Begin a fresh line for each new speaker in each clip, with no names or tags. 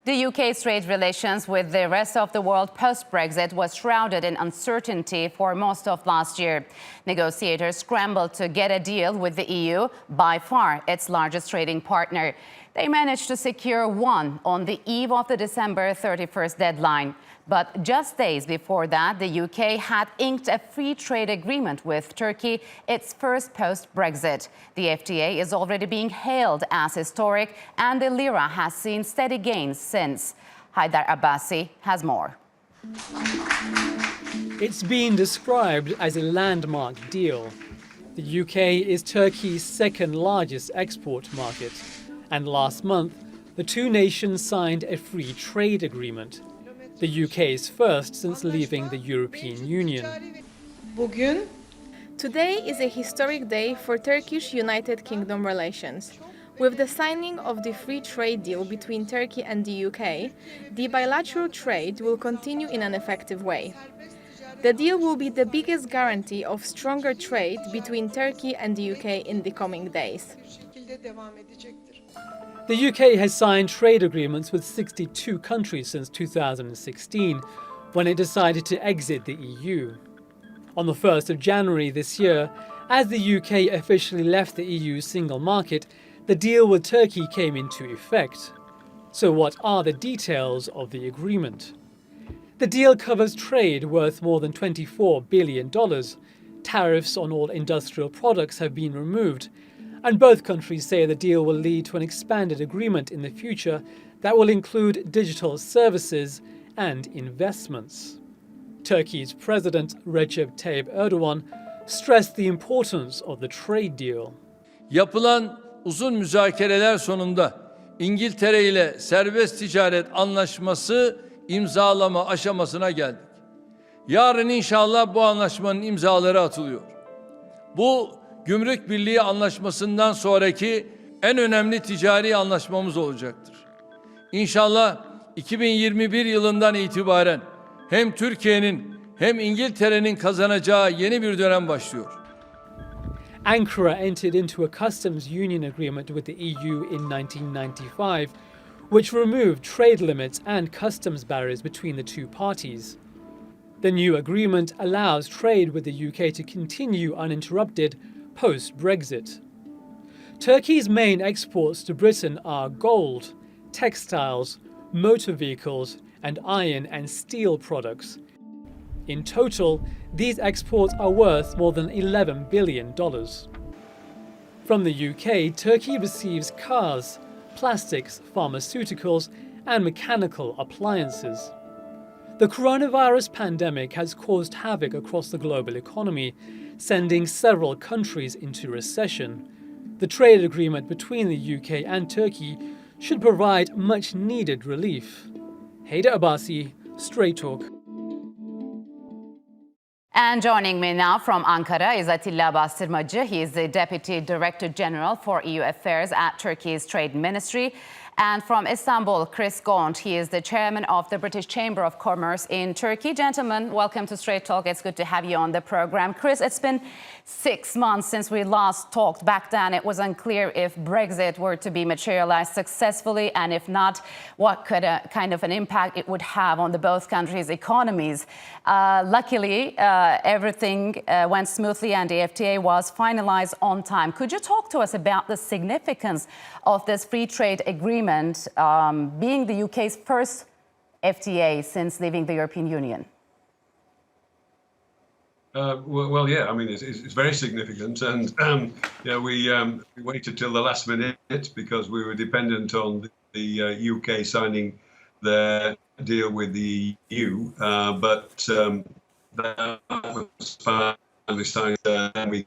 The UK's trade relations with the rest of the world post-Brexit was shrouded in uncertainty for most of last year. Negotiators scrambled to get a deal with the EU, by far its largest trading partner. They managed to secure one on the eve of the December 31st deadline. But just days before that, the UK had inked a free trade agreement with Turkey, its first post-Brexit. The FTA is already being hailed as historic, and the lira has seen steady gains since. Haydar Abbasi has more.
It's been described as a landmark deal. The UK is Turkey's second largest export market. And last month, the two nations signed a free trade agreement. The UK's first since leaving the European Union.
Today is a historic day for Turkish United Kingdom relations. With the signing of the free trade deal between Turkey and the UK, the bilateral trade will continue in an effective way. The deal will be the biggest guarantee of stronger trade between Turkey and the UK in the coming days.
The UK has signed trade agreements with 62 countries since 2016, when it decided to exit the EU. On the 1st of January this year, as the UK officially left the EU's single market, the deal with Turkey came into effect. So what are the details of the agreement? The deal covers trade worth more than $24 billion. Tariffs on all industrial products have been removed, and both countries say the deal will lead to an expanded agreement in the future that will include digital services and investments. Turkey's President Recep Tayyip Erdogan stressed the importance of the trade deal.
Yapılan uzun müzakereler sonunda İngiltere ile serbest ticaret anlaşması imzalama aşamasına geldik. Yarın inşallah bu anlaşmanın imzaları atılıyor. Bu Gümrük Birliği Anlaşması'ndan sonraki en önemli ticari anlaşmamız olacaktır. İnşallah 2021 yılından itibaren hem Türkiye'nin hem İngiltere'nin kazanacağı yeni bir dönem başlıyor.
Ankara entered into a customs union agreement with the EU in 1995, which removed trade limits and customs barriers between the two parties. The new agreement allows trade with the UK to continue uninterrupted post-Brexit. Turkey's main exports to Britain are gold, textiles, motor vehicles, and iron and steel products. In total, these exports are worth more than $11 billion. From the UK, Turkey receives cars, plastics, pharmaceuticals, and mechanical appliances. The coronavirus pandemic has caused havoc across the global economy, sending several countries into recession. The trade agreement between the UK and Turkey should provide much-needed relief. Haydar Abbasi, Straight Talk.
And joining me now from Ankara is Atilla Bastirmaci. He is the Deputy Director General for EU Affairs at Turkey's Trade Ministry. And from Istanbul, Chris Gaunt. He is the chairman of the British Chamber of Commerce in Turkey. Gentlemen, welcome to Straight Talk. It's good to have you on the program. Chris, it's been 6 months since we last talked. Back then, it was unclear if Brexit were to be materialized successfully, and if not, what kind of an impact it would have on the both countries' economies. Luckily, everything went smoothly and the FTA was finalized on time. Could you talk to us about the significance of this free trade agreement being the UK's first FTA since leaving the European Union?
Well, yeah, I mean, it's very significant. And yeah, we waited till the last minute because we were dependent on the UK signing their deal with the EU. But that was finally signed, and we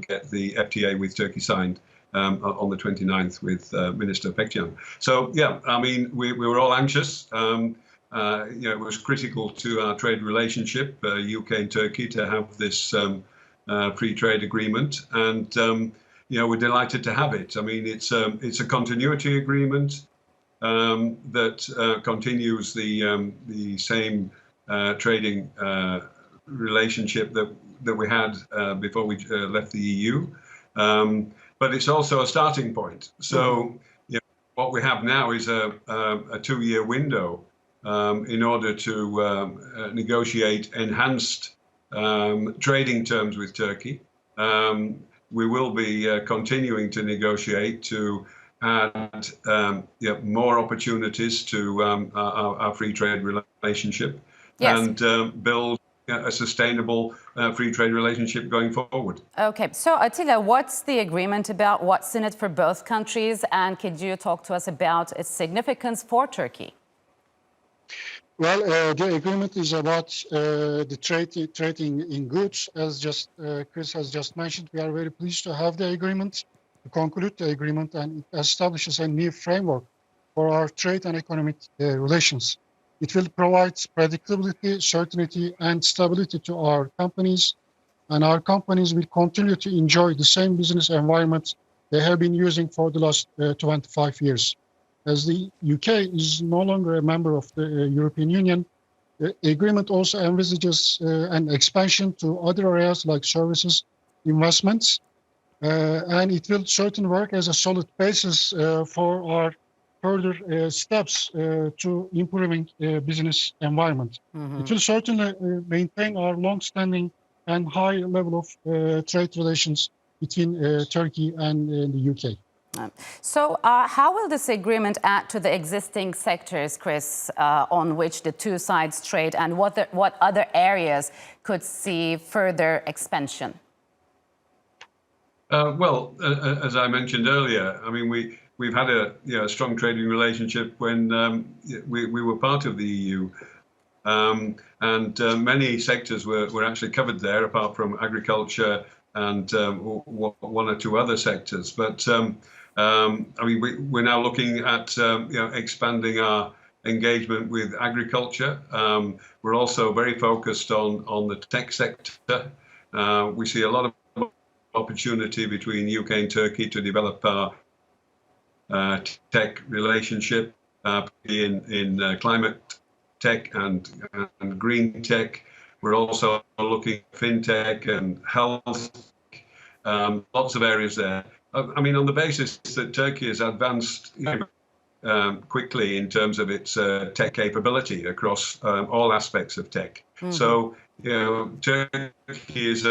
get the FTA with Turkey signed on the 29th with Minister Pekcan. So, yeah, I mean, we were all anxious. It was critical to our trade relationship, UK and Turkey, to have this free trade agreement. And, we're delighted to have it. I mean, it's a continuity agreement that continues the same trading relationship that we had before we left the EU. But it's also a starting point. So what we have now is a 2-year window in order to negotiate enhanced trading terms with Turkey. We will be continuing to negotiate to add more opportunities to our free trade relationship. Yes. And build a sustainable free trade relationship going forward.
Okay, so Atilla, what's the agreement about? What's in it for both countries? And could you talk to us about its significance for Turkey?
Well, the agreement is about the trading in goods. As Chris has just mentioned, we are very pleased to have the agreement, to conclude the agreement, and it establishes a new framework for our trade and economic relations. It will provide predictability, certainty, and stability to our companies, and our companies will continue to enjoy the same business environment they have been using for the last 25 years. As the UK is no longer a member of the European Union, the agreement also envisages an expansion to other areas like services, investments, and it will certainly work as a solid basis for our further steps to improving business environment. Mm-hmm. It will certainly maintain our long-standing and high level of trade relations between Turkey and the UK.
So how will this agreement add to the existing sectors, Chris, on which the two sides trade, and what other areas could see further expansion?
Well, as I mentioned earlier, I mean, we've had a strong trading relationship when we were part of the EU. And many sectors were actually covered there, apart from agriculture and one or two other sectors. But I mean, we're now looking at expanding our engagement with agriculture. We're also very focused on the tech sector. We see a lot of opportunity between UK and Turkey to develop our tech relationship in climate tech and green tech. We're also looking at fintech and health, lots of areas there. I mean, on the basis that Turkey has advanced quickly in terms of its tech capability across all aspects of tech. Mm-hmm. So, Turkey is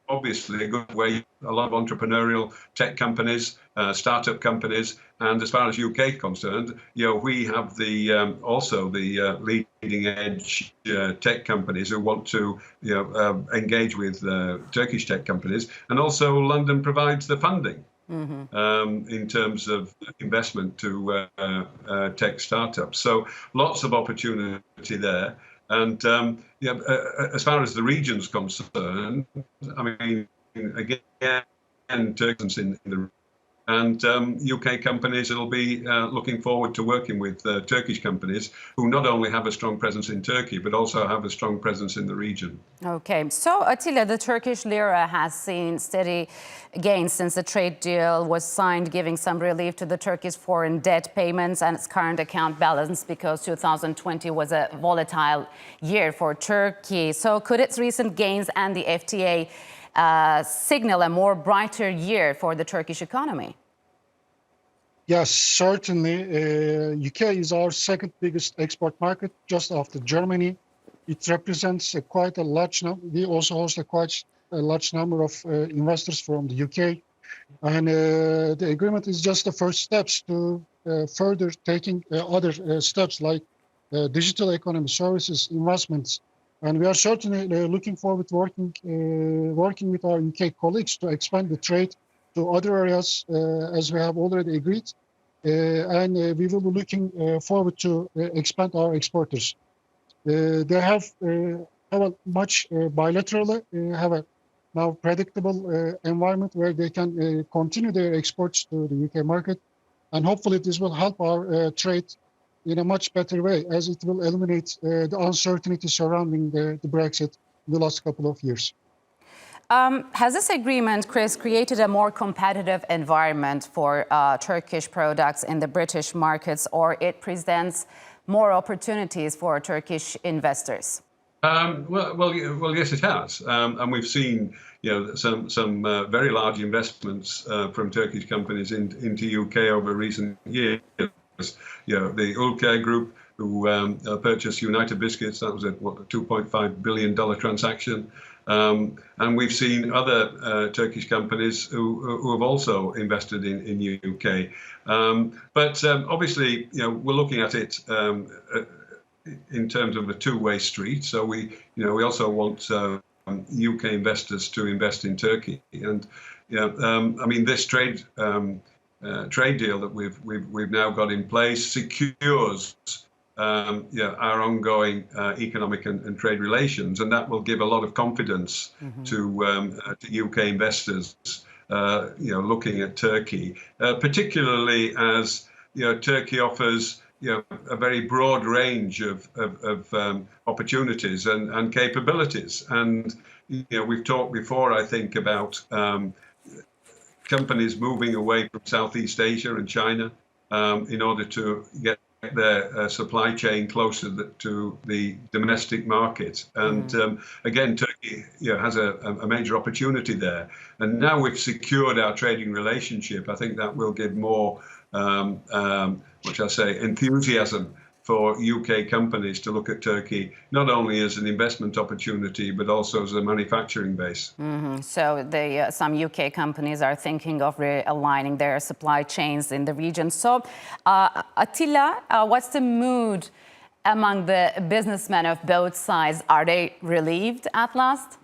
obviously a good way. A lot of entrepreneurial tech companies, startup companies, and as far as UK is concerned, we have also the leading edge tech companies who want to engage with Turkish tech companies, and also London provides the funding. Mm-hmm. In terms of investment to tech startups. So lots of opportunity there. And as far as the region's concerned, I mean, again, Turks in the and UK companies will be looking forward to working with Turkish companies who not only have a strong presence in Turkey, but also have a strong presence in the region.
Okay, so Atilla, the Turkish lira has seen steady gains since the trade deal was signed, giving some relief to the Turkish foreign debt payments and its current account balance, because 2020 was a volatile year for Turkey. So could its recent gains and the FTA signal a more brighter year for the Turkish economy?
Yes, certainly. UK is our second biggest export market, just after Germany. It represents quite a large number. We also host quite a large number of investors from the UK. And the agreement is just the first steps to further taking other steps like digital economy, services, investments. And we are certainly looking forward to working with our UK colleagues to expand the trade to other areas, as we have already agreed. And we will be looking forward to expand our exporters. They have a much bilaterally, have a now predictable environment where they can continue their exports to the UK market. And hopefully this will help our trade in a much better way, as it will eliminate the uncertainty surrounding the Brexit in the last couple of years.
Has this agreement, Chris, created a more competitive environment for Turkish products in the British markets, or it presents more opportunities for Turkish investors?
Yes, it has, and we've seen, some very large investments from Turkish companies into UK over recent years. The Ülker Group, who purchased United Biscuits, that was a $2.5 billion transaction. And we've seen other Turkish companies who have also invested in UK. But obviously, we're looking at it in terms of a two-way street. So we also want UK investors to invest in Turkey. And this trade deal that we've now got in place secures our ongoing economic and trade relations, and that will give a lot of confidence to UK investors, looking at Turkey, particularly as Turkey offers a very broad range of opportunities and capabilities. And we've talked before, I think, about companies moving away from Southeast Asia and China in order to get their supply chain closer to the domestic market. And again, Turkey has a major opportunity there. And now we've secured our trading relationship, I think that will give more enthusiasm for UK companies to look at Turkey, not only as an investment opportunity, but also as a manufacturing base.
So some UK companies are thinking of realigning their supply chains in the region. So Atilla, what's the mood among the businessmen of both sides? Are they relieved at last?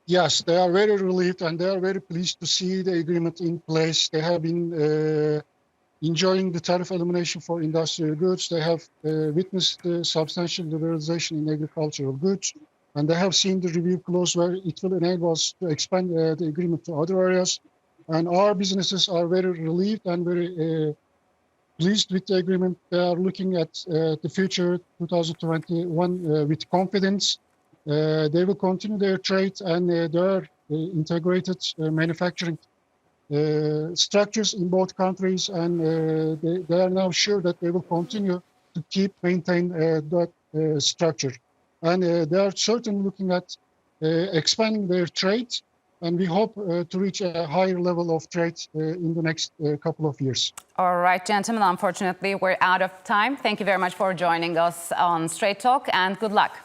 Yes, they are very relieved, and they are very pleased to see the agreement in place. They have been enjoying the tariff elimination for industrial goods. They have witnessed the substantial liberalization in agricultural goods, and they have seen the review clause where it will enable us to expand the agreement to other areas. And our businesses are very relieved and very pleased with the agreement. They are looking at the future 2021 with confidence. They will continue their trade, and their integrated manufacturing structures in both countries, and they are now sure that they will continue to maintain that structure. And they are certainly looking at expanding their trade, and we hope to reach a higher level of trade in the next couple of years.
All right, gentlemen, unfortunately, we're out of time. Thank you very much for joining us on Straight Talk, and good luck.